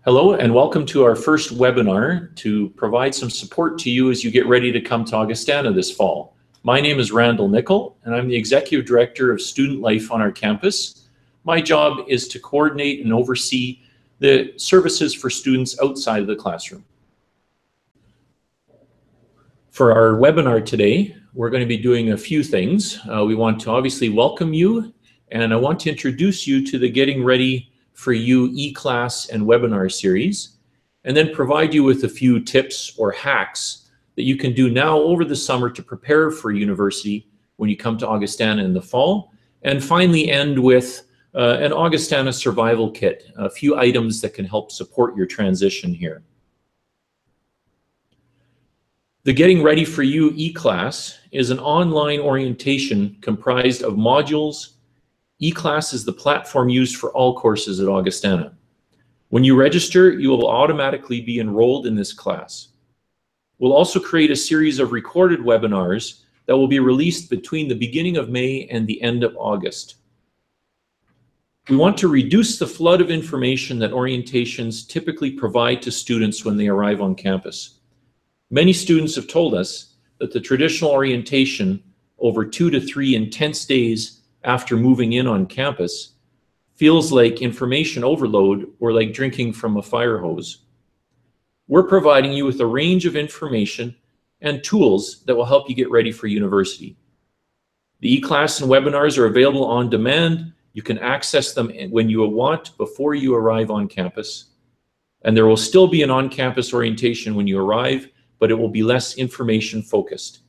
Hello and welcome to our first webinar to provide some support to you as you get ready to come to Augustana this fall. My name is Randall Nicol and I'm the Executive Director of Student Life on our campus. My job is to coordinate and oversee the services for students outside of the classroom. For our webinar today, we're going to be doing a few things. We want to obviously welcome you, and I want to introduce you to the Getting Ready for You e-class and webinar series, and then provide you with a few tips or hacks that you can do now over the summer to prepare for university when you come to Augustana in the fall, and finally end with an Augustana survival kit, a few items that can help support your transition here. The Getting Ready for You e-class is an online orientation comprised of modules. E-class is the platform used for all courses at Augustana. When you register, you will automatically be enrolled in this class. We'll also create a series of recorded webinars that will be released between the beginning of May and the end of August. We want to reduce the flood of information that orientations typically provide to students when they arrive on campus. Many students have told us that the traditional orientation over 2 to 3 intense days after moving in on campus feels like information overload or like drinking from a fire hose. We're providing you with a range of information and tools that will help you get ready for university. The e-class and webinars are available on demand. You can access them when you want before you arrive on campus. And there will still be an on-campus orientation when you arrive, but it will be less information focused.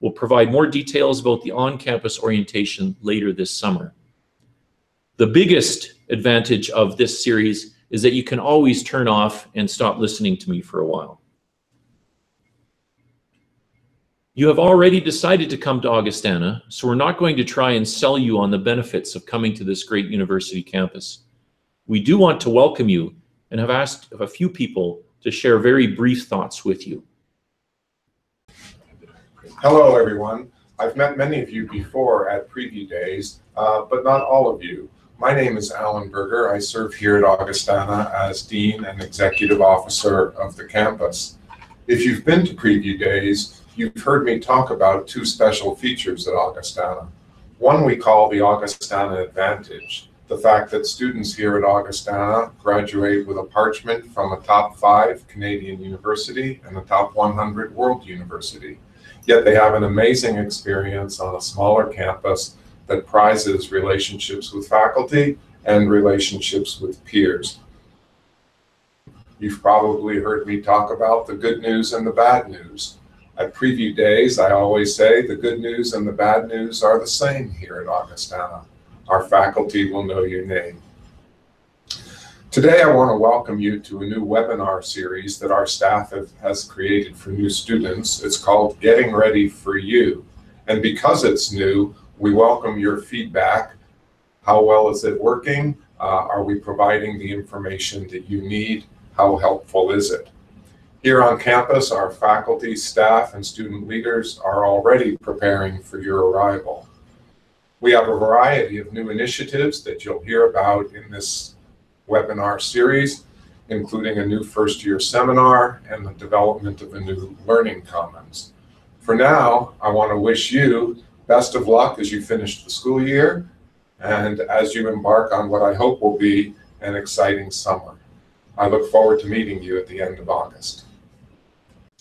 We'll provide more details about the on-campus orientation later this summer. The biggest advantage of this series is that you can always turn off and stop listening to me for a while. You have already decided to come to Augustana, so we're not going to try and sell you on the benefits of coming to this great university campus. We do want to welcome you and have asked a few people to share very brief thoughts with you. Hello, everyone. I've met many of you before at preview days, but not all of you. My name is Alan Berger. I serve here at Augustana as Dean and Executive Officer of the campus. If you've been to preview days, you've heard me talk about 2 special features at Augustana. One we call the Augustana Advantage, the fact that students here at Augustana graduate with a parchment from a top 5 Canadian university and a top 100 world university. Yet they have an amazing experience on a smaller campus that prizes relationships with faculty and relationships with peers. You've probably heard me talk about the good news and the bad news. At preview days, I always say the good news and the bad news are the same here at Augustana. Our faculty will know your name. Today, I want to welcome you to a new webinar series that our staff has created for new students. It's called Getting Ready for You. And because it's new, we welcome your feedback. How well is it working? Are we providing the information that you need? How helpful is it? Here on campus, our faculty, staff, and student leaders are already preparing for your arrival. We have a variety of new initiatives that you'll hear about in this webinar series, including a new first-year seminar and the development of a new learning commons. For now, I want to wish you best of luck as you finish the school year and as you embark on what I hope will be an exciting summer. I look forward to meeting you at the end of August.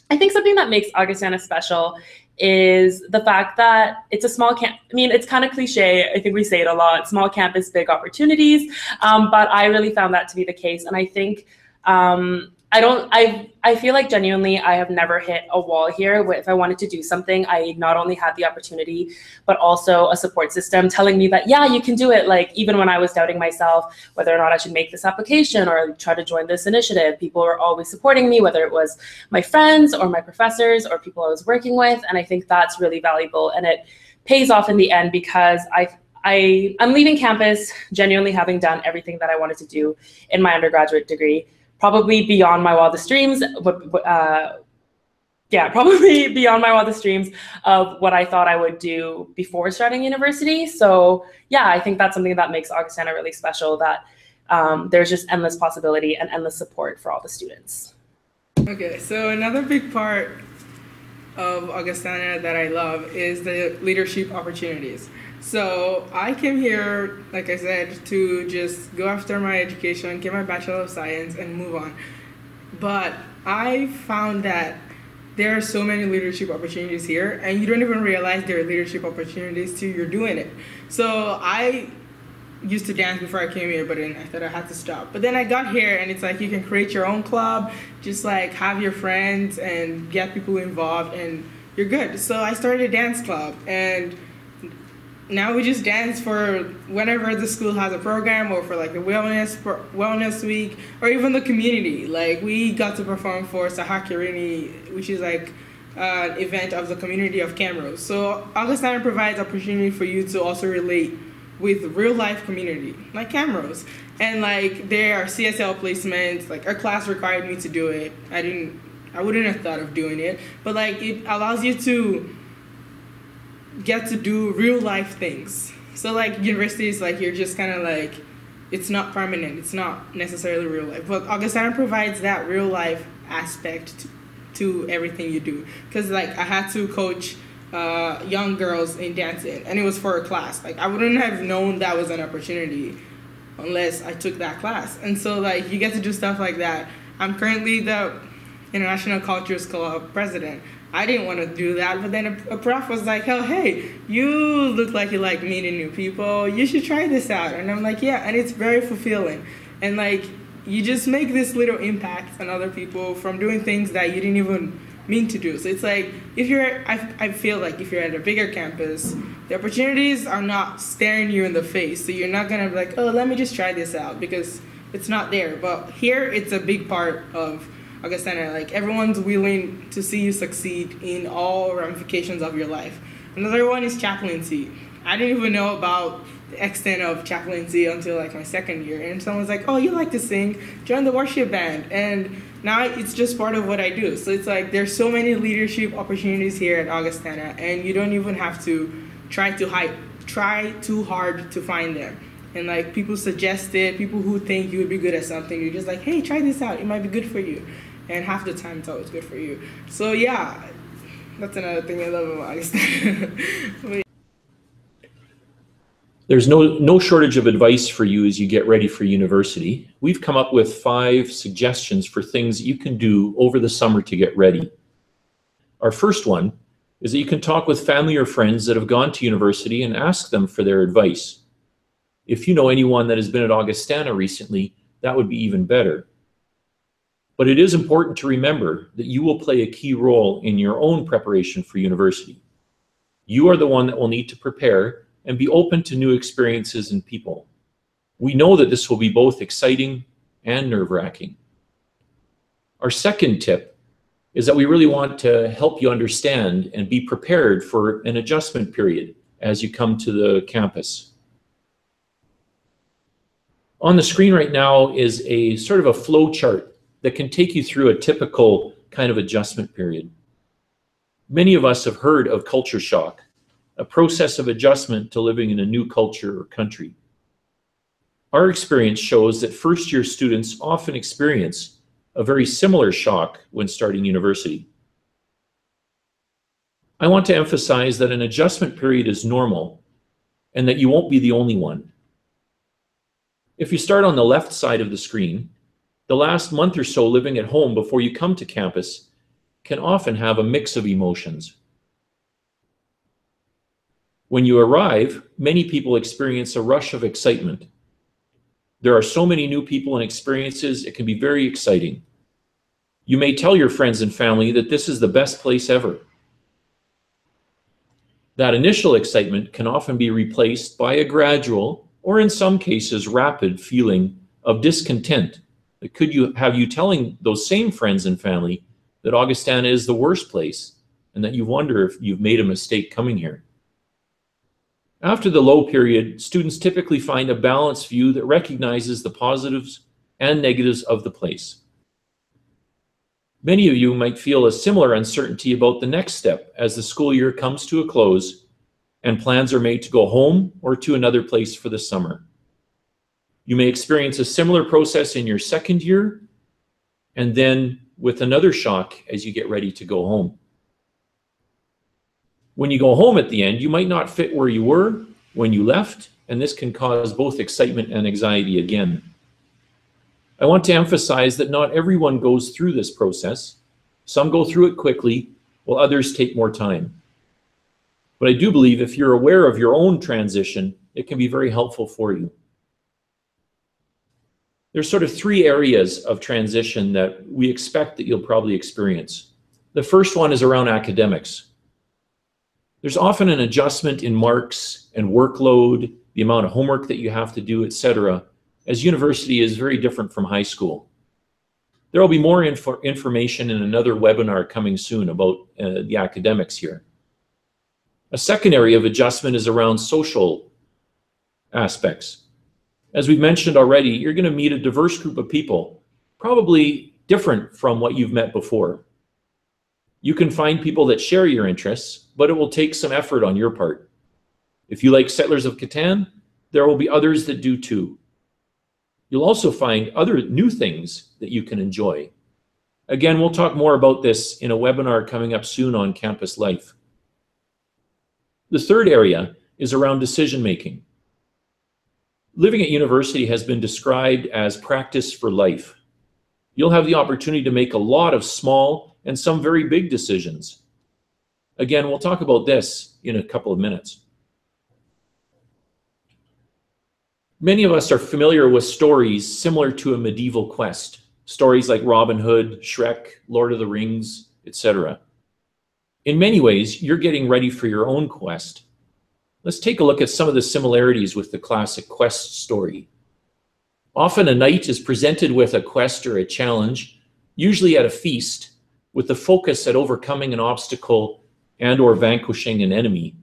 I think something that makes Augustana special is the fact that it's a small camp. I mean, it's kind of cliche. I think we say it a lot, small campus, big opportunities. But I really found that to be the case. And I think, I feel like genuinely I have never hit a wall here where if I wanted to do something, I not only had the opportunity, but also a support system telling me that, yeah, you can do it. Like even when I was doubting myself, whether or not I should make this application or try to join this initiative, people were always supporting me, whether it was my friends or my professors or people I was working with. And I think that's really valuable. And it pays off in the end because I'm leaving campus genuinely having done everything that I wanted to do in my undergraduate degree. Probably beyond my wildest dreams, probably beyond my wildest dreams of what I thought I would do before starting university. So yeah, I think that's something that makes Augustana really special, that there's just endless possibility and endless support for all the students. Okay, so another big part of Augustana that I love is the leadership opportunities. So I came here, like I said, to just go after my education, get my Bachelor of Science, and move on. But I found that there are so many leadership opportunities here, and you don't even realize there are leadership opportunities till you're doing it. So I used to dance before I came here, but then I thought I had to stop. But then I got here, and it's like you can create your own club, just like have your friends and get people involved, and you're good. So I started a dance club, and now we just dance for whenever the school has a program, or for like a wellness week, or even the community. Like we got to perform for Sahakirini, which is like an event of the community of Camrose. So Augustana provides opportunity for you to also relate with real life community, like Camrose. And like there are CSL placements, like our class required me to do it. I wouldn't have thought of doing it, but like it allows you to get to do real life things. So like universities, like you're just kind of like, it's not permanent, it's not necessarily real life. But Augustana provides that real life aspect to everything you do. Because like I had to coach young girls in dancing, and it was for a class. Like I wouldn't have known that was an opportunity unless I took that class. And so like you get to do stuff like that. I'm currently the International Cultures Club president. I didn't want to do that, but then a prof was like, oh, hey, you look like you like meeting new people. You should try this out. And I'm like, yeah, and it's very fulfilling. And like, you just make this little impact on other people from doing things that you didn't even mean to do. So it's like, I feel like if you're at a bigger campus, the opportunities are not staring you in the face. So you're not gonna be like, oh, let me just try this out, because it's not there. But here, it's a big part of Augustana. Like everyone's willing to see you succeed in all ramifications of your life. Another one is chaplaincy. I didn't even know about the extent of chaplaincy until like my second year, and someone's like, oh, you like to sing, join the worship band. And now it's just part of what I do. So it's like there's so many leadership opportunities here at Augustana, and you don't even have to try too hard to find them. And like people suggest it, people who think you would be good at something, you're just like, hey, try this out, it might be good for you. And half the time it's always good for you. So yeah, that's another thing I love about Augustana. There's no shortage of advice for you as you get ready for university. We've come up with 5 suggestions for things that you can do over the summer to get ready. Our first one is that you can talk with family or friends that have gone to university and ask them for their advice. If you know anyone that has been at Augustana recently, that would be even better. But it is important to remember that you will play a key role in your own preparation for university. You are the one that will need to prepare and be open to new experiences and people. We know that this will be both exciting and nerve-wracking. Our second tip is that we really want to help you understand and be prepared for an adjustment period as you come to the campus. On the screen right now is a sort of a flow chart that can take you through a typical kind of adjustment period. Many of us have heard of culture shock, a process of adjustment to living in a new culture or country. Our experience shows that first-year students often experience a very similar shock when starting university. I want to emphasize that an adjustment period is normal and that you won't be the only one. If you start on the left side of the screen, the last month or so living at home before you come to campus can often have a mix of emotions. When you arrive, many people experience a rush of excitement. There are so many new people and experiences, it can be very exciting. You may tell your friends and family that this is the best place ever. That initial excitement can often be replaced by a gradual, or in some cases rapid, feeling of discontent that could have you telling those same friends and family that Augustana is the worst place and that you wonder if you've made a mistake coming here. After the low period, students typically find a balanced view that recognizes the positives and negatives of the place. Many of you might feel a similar uncertainty about the next step as the school year comes to a close and plans are made to go home or to another place for the summer. You may experience a similar process in your second year, and then with another shock as you get ready to go home. When you go home at the end, you might not fit where you were when you left, and this can cause both excitement and anxiety again. I want to emphasize that not everyone goes through this process. Some go through it quickly, while others take more time. But I do believe if you're aware of your own transition, it can be very helpful for you. There's sort of three areas of transition that we expect that you'll probably experience. The first one is around academics. There's often an adjustment in marks and workload, the amount of homework that you have to do, etc., as university is very different from high school. There will be more information in another webinar coming soon about the academics here. A second area of adjustment is around social aspects. As we've mentioned already, you're going to meet a diverse group of people, probably different from what you've met before. You can find people that share your interests, but it will take some effort on your part. If you like Settlers of Catan, there will be others that do too. You'll also find other new things that you can enjoy. Again, we'll talk more about this in a webinar coming up soon on campus life. The third area is around decision making. Living at university has been described as practice for life. You'll have the opportunity to make a lot of small and some very big decisions. Again, we'll talk about this in a couple of minutes. Many of us are familiar with stories similar to a medieval quest. Stories like Robin Hood, Shrek, Lord of the Rings, etc. In many ways, you're getting ready for your own quest. Let's take a look at some of the similarities with the classic quest story. Often a knight is presented with a quest or a challenge, usually at a feast, with the focus at overcoming an obstacle and or vanquishing an enemy.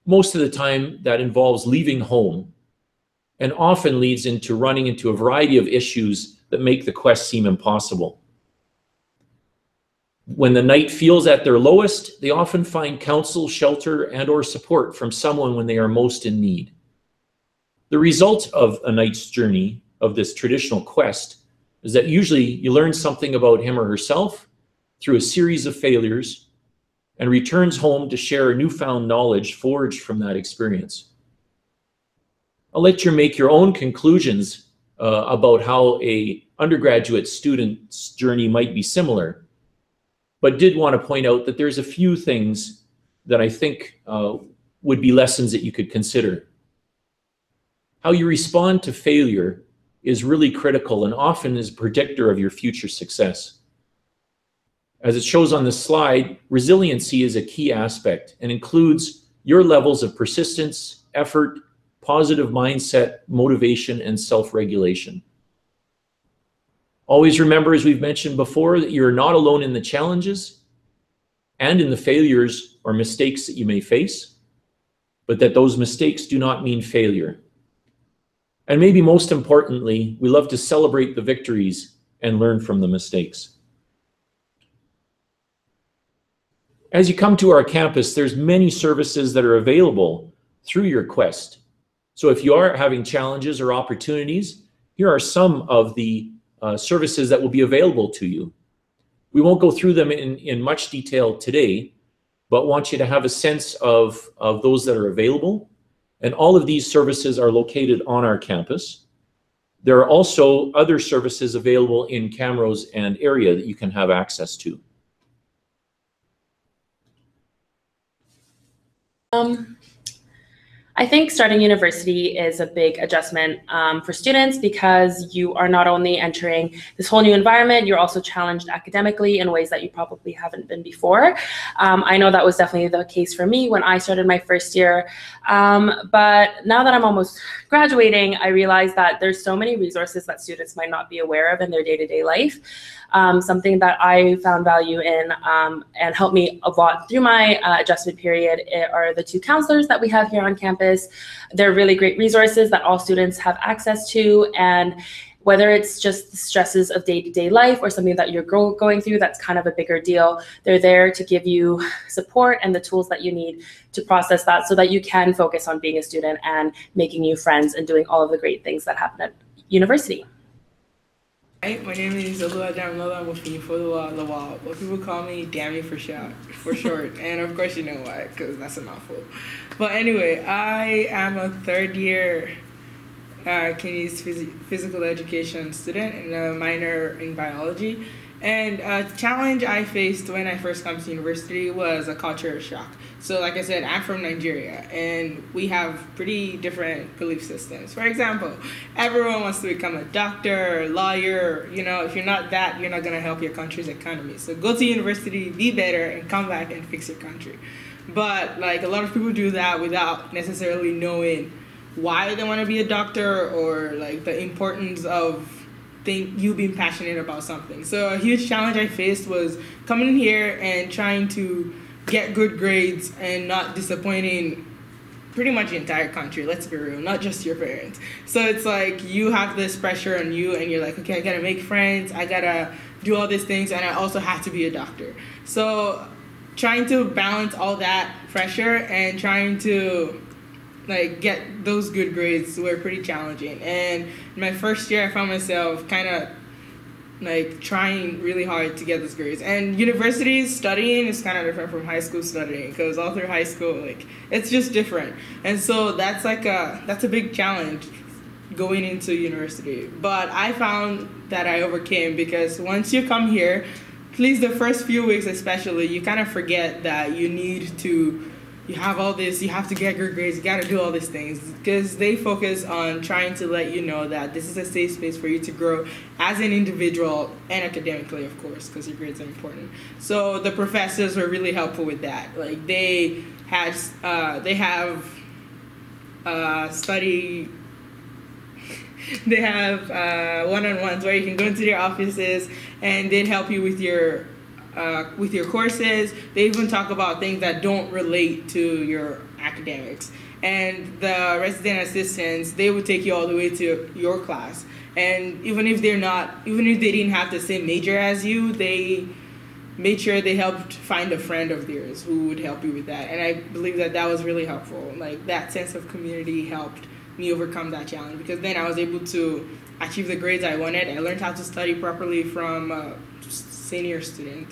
Most of the time that involves leaving home, and often leads into running into a variety of issues that make the quest seem impossible. When the knight feels at their lowest, they often find counsel, shelter, and or support from someone when they are most in need. The result of a knight's journey of this traditional quest is that usually you learn something about him or herself through a series of failures and returns home to share newfound knowledge forged from that experience. I'll let you make your own conclusions about how an undergraduate student's journey might be similar, but did want to point out that there's a few things that I think would be lessons that you could consider. How you respond to failure is really critical and often is a predictor of your future success. As it shows on this slide, resiliency is a key aspect and includes your levels of persistence, effort, positive mindset, motivation, and self-regulation. Always remember, as we've mentioned before, that you're not alone in the challenges and in the failures or mistakes that you may face, but that those mistakes do not mean failure. And maybe most importantly, we love to celebrate the victories and learn from the mistakes. As you come to our campus, there's many services that are available through your quest. So if you are having challenges or opportunities, here are some of the services that will be available to you. We won't go through them in much detail today, but want you to have a sense of those that are available. And all of these services are located on our campus. There are also other services available in Camrose and area that you can have access to. I think starting university is a big adjustment for students because you are not only entering this whole new environment, you're also challenged academically in ways that you probably haven't been before. I know that was definitely the case for me when I started my first year. But now that I'm almost graduating, I realize that there's so many resources that students might not be aware of in their day-to-day life. Something that I found value in and helped me a lot through my adjustment period are the 2 counselors that we have here on campus. They're really great resources that all students have access to, and whether it's just the stresses of day-to-day life or something that you're going through that's kind of a bigger deal. They're there to give you support and the tools that you need to process that so that you can focus on being a student and making new friends and doing all of the great things that happen at university. Hi, my name is Oluwadamilola Mofiyinfoluwa Lawal, but people call me Dammy for short, and of course you know why, because that's a mouthful. But anyway, I am a third-year CUNY's physical education student and a minor in biology. And a challenge I faced when I first came to university was a culture shock. So like I said, I'm from Nigeria, and we have pretty different belief systems. For example, everyone wants to become a doctor, lawyer. You know, if you're not that, you're not going to help your country's economy. So go to university, be better, and come back and fix your country. But like a lot of people do that without necessarily knowing why they want to be a doctor or like the importance of you being passionate about something. So a huge challenge I faced was coming in here and trying to get good grades and not disappointing pretty much the entire country, let's be real, not just your parents. So it's like you have this pressure on you and you're like, okay, I gotta make friends, I gotta do all these things, and I also have to be a doctor. So trying to balance all that pressure and trying to like get those good grades were pretty challenging. And in my first year I found myself kind of like trying really hard to get those grades. And university studying is kind of different from high school studying, because all through high school, like it's just different. And so that's a big challenge going into university. But I found that I overcame, because once you come here, at least the first few weeks especially, you kind of forget that you have all this, you have to get good grades, you got to do all these things, because they focus on trying to let you know that this is a safe space for you to grow as an individual and academically, of course, because your grades are important. So the professors were really helpful with that. Like they have one-on-ones where you can go into their offices and they'd help you with your courses. They even talk about things that don't relate to your academics. And the resident assistants, they would take you all the way to your class. And even if they didn't have the same major as you, they made sure they helped find a friend of theirs who would help you with that. And I believe that was really helpful. Like that sense of community helped me overcome that challenge, because then I was able to achieve the grades I wanted. I learned how to study properly from a senior student.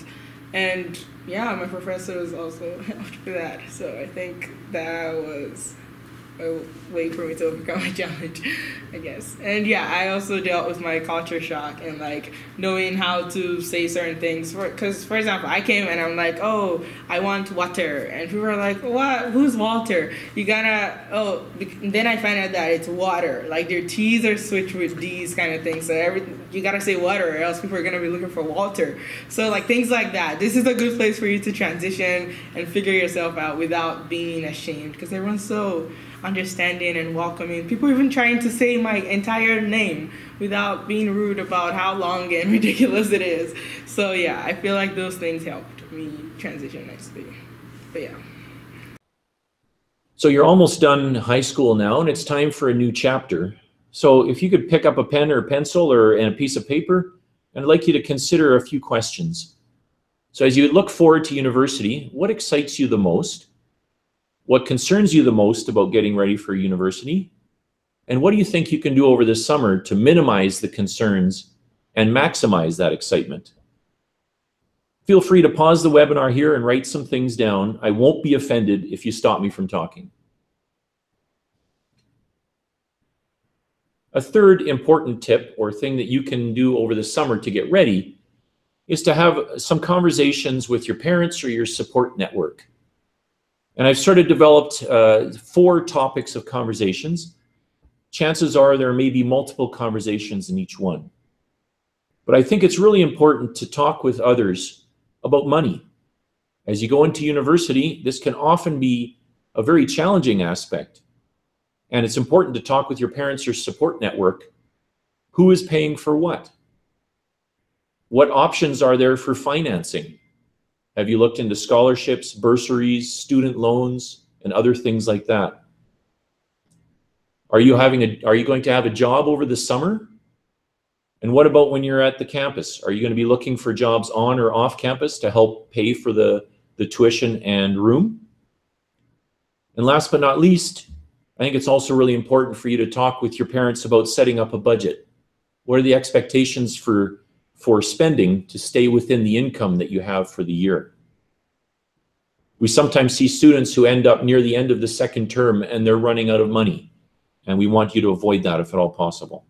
And yeah, my professors also helped with that. So I think that was a way for me to overcome my challenge, I guess. And yeah, I also dealt with my culture shock and like knowing how to say certain things. Because for example, I came and I'm like, oh, I want water. And people are like, what? Who's Walter? Then I find out that it's water. Like their T's are switched with D's kind of thing. So you gotta say water, or else people are gonna be looking for Walter. So like things like that. This is a good place for you to transition and figure yourself out without being ashamed, because everyone's so understanding and welcoming. People even trying to say my entire name without being rude about how long and ridiculous it is. So yeah, I feel like those things helped me transition nicely. But yeah. So you're almost done high school now, and it's time for a new chapter. So if you could pick up a pen or a pencil and a piece of paper, I'd like you to consider a few questions. So as you look forward to university, what excites you the most? What concerns you the most about getting ready for university? And what do you think you can do over the summer to minimize the concerns and maximize that excitement? Feel free to pause the webinar here and write some things down. I won't be offended if you stop me from talking. A third important tip or thing that you can do over the summer to get ready is to have some conversations with your parents or your support network. And I've sort of developed 4 topics of conversations. Chances are there may be multiple conversations in each one. But I think it's really important to talk with others about money. As you go into university, this can often be a very challenging aspect. And it's important to talk with your parents or support network. Who is paying for what? What options are there for financing? Have you looked into scholarships, bursaries, student loans, and other things like that? Are you going to have a job over the summer? And what about when you're at the campus? Are you going to be looking for jobs on or off campus to help pay for the tuition and room? And last but not least, I think it's also really important for you to talk with your parents about setting up a budget. What are the expectations for spending to stay within the income that you have for the year? We sometimes see students who end up near the end of the second term and they're running out of money. And we want you to avoid that if at all possible.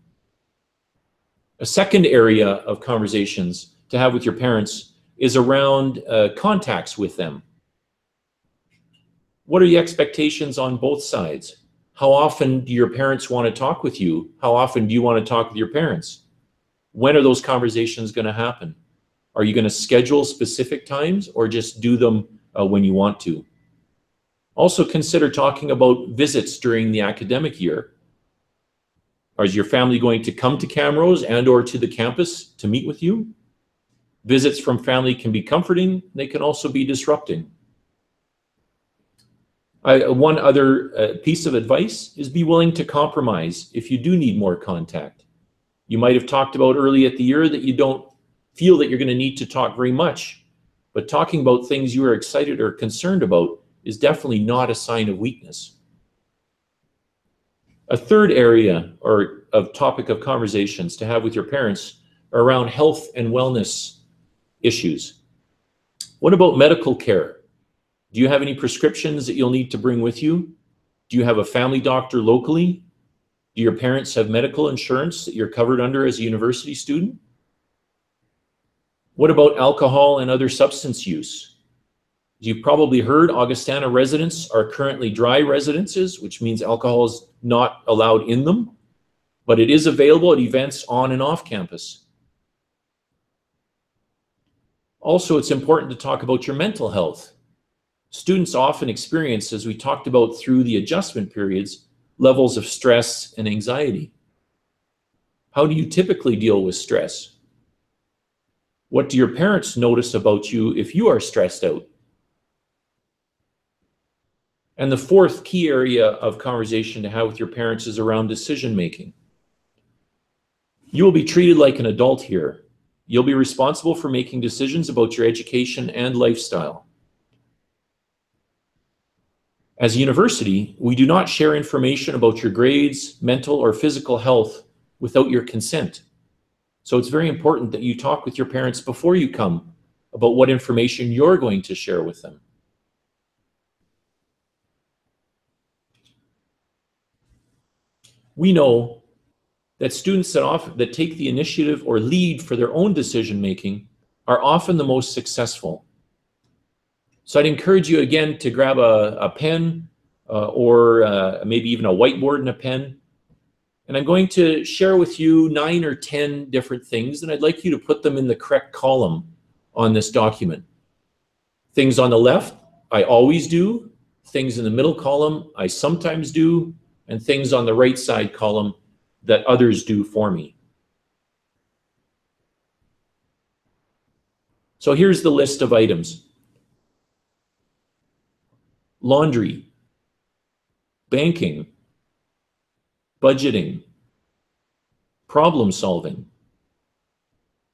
A second area of conversations to have with your parents is around contacts with them. What are the expectations on both sides? How often do your parents want to talk with you? How often do you want to talk with your parents? When are those conversations going to happen? Are you going to schedule specific times or just do them when you want to? Also consider talking about visits during the academic year. Is your family going to come to Camrose and or to the campus to meet with you? Visits from family can be comforting. They can also be disrupting. One other piece of advice is be willing to compromise if you do need more contact. You might have talked about early at the year that you don't feel that you're going to need to talk very much, but talking about things you are excited or concerned about is definitely not a sign of weakness. A third area or of topic of conversations to have with your parents are around health and wellness issues. What about medical care? Do you have any prescriptions that you'll need to bring with you? Do you have a family doctor locally? Do your parents have medical insurance that you're covered under as a university student? What about alcohol and other substance use? As you've probably heard, Augustana residents are currently dry residences, which means alcohol is not allowed in them, but it is available at events on and off campus. Also, it's important to talk about your mental health. Students often experience, as we talked about through the adjustment periods, levels of stress and anxiety. How do you typically deal with stress? What do your parents notice about you if you are stressed out? And the fourth key area of conversation to have with your parents is around decision making. You will be treated like an adult here. You'll be responsible for making decisions about your education and lifestyle. As a university, we do not share information about your grades, mental or physical health without your consent. So it's very important that you talk with your parents before you come about what information you're going to share with them. We know that students that take the initiative or lead for their own decision making are often the most successful. So I'd encourage you again to grab a pen or maybe even a whiteboard and a pen. And I'm going to share with you 9 or 10 different things, and I'd like you to put them in the correct column on this document. Things on the left, I always do. Things in the middle column, I sometimes do. And things on the right side column that others do for me. So here's the list of items. Laundry, banking, budgeting, problem solving,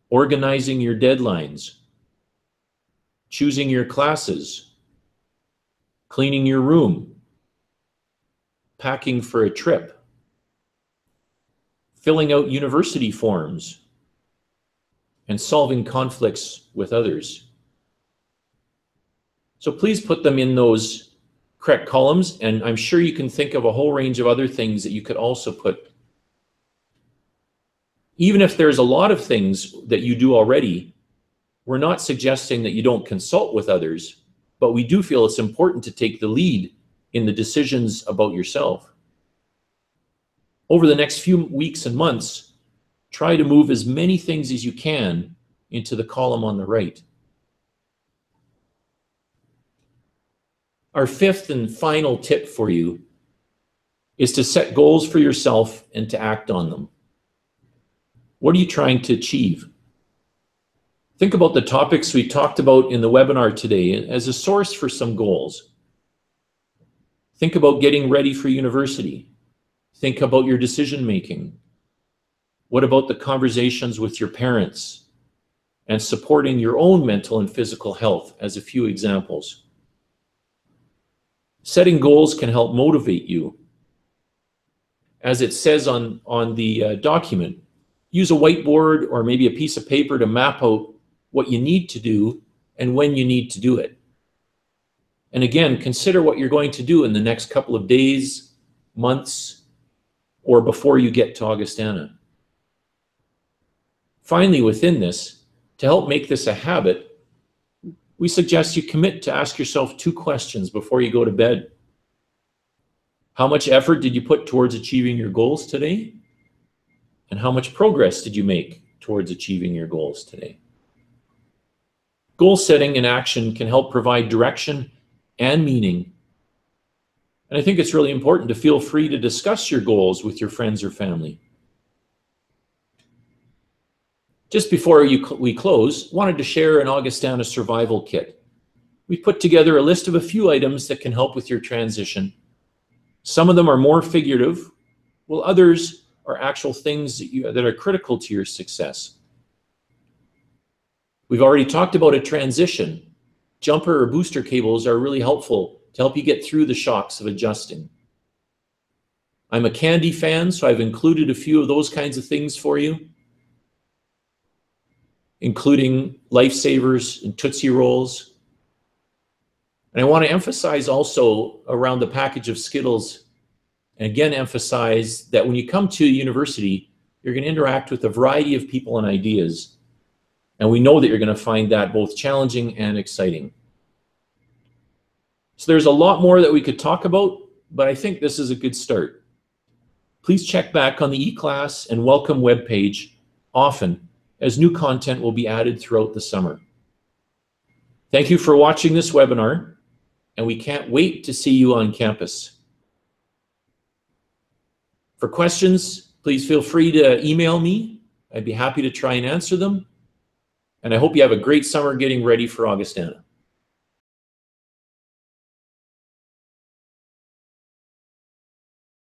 organizing your deadlines, choosing your classes, cleaning your room, packing for a trip, filling out university forms, and solving conflicts with others. So please put them in those correct columns, and I'm sure you can think of a whole range of other things that you could also put. Even if there's a lot of things that you do already, we're not suggesting that you don't consult with others, but we do feel it's important to take the lead in the decisions about yourself. Over the next few weeks and months, try to move as many things as you can into the column on the right. Our fifth and final tip for you is to set goals for yourself and to act on them. What are you trying to achieve? Think about the topics we talked about in the webinar today as a source for some goals. Think about getting ready for university. Think about your decision making. What about the conversations with your parents and supporting your own mental and physical health as a few examples? Setting goals can help motivate you. As it says on the document, use a whiteboard or maybe a piece of paper to map out what you need to do and when you need to do it. And again, consider what you're going to do in the next couple of days, months, or before you get to Augustana. Finally, within this, to help make this a habit, we suggest you commit to ask yourself 2 questions before you go to bed. How much effort did you put towards achieving your goals today? And how much progress did you make towards achieving your goals today? Goal setting and action can help provide direction and meaning. And I think it's really important to feel free to discuss your goals with your friends or family. Just before we close, wanted to share an Augustana survival kit. We put together a list of a few items that can help with your transition. Some of them are more figurative, while others are actual things that are critical to your success. We've already talked about a transition. Jumper or booster cables are really helpful to help you get through the shocks of adjusting. I'm a candy fan, so I've included a few of those kinds of things for you, including Lifesavers and Tootsie Rolls. And I want to emphasize also around the package of Skittles, and again emphasize that when you come to university, you're going to interact with a variety of people and ideas. And we know that you're going to find that both challenging and exciting. So there's a lot more that we could talk about, but I think this is a good start. Please check back on the eClass and Welcome webpage often, as new content will be added throughout the summer. Thank you for watching this webinar, and we can't wait to see you on campus. For questions, please feel free to email me. I'd be happy to try and answer them. And I hope you have a great summer getting ready for Augustana.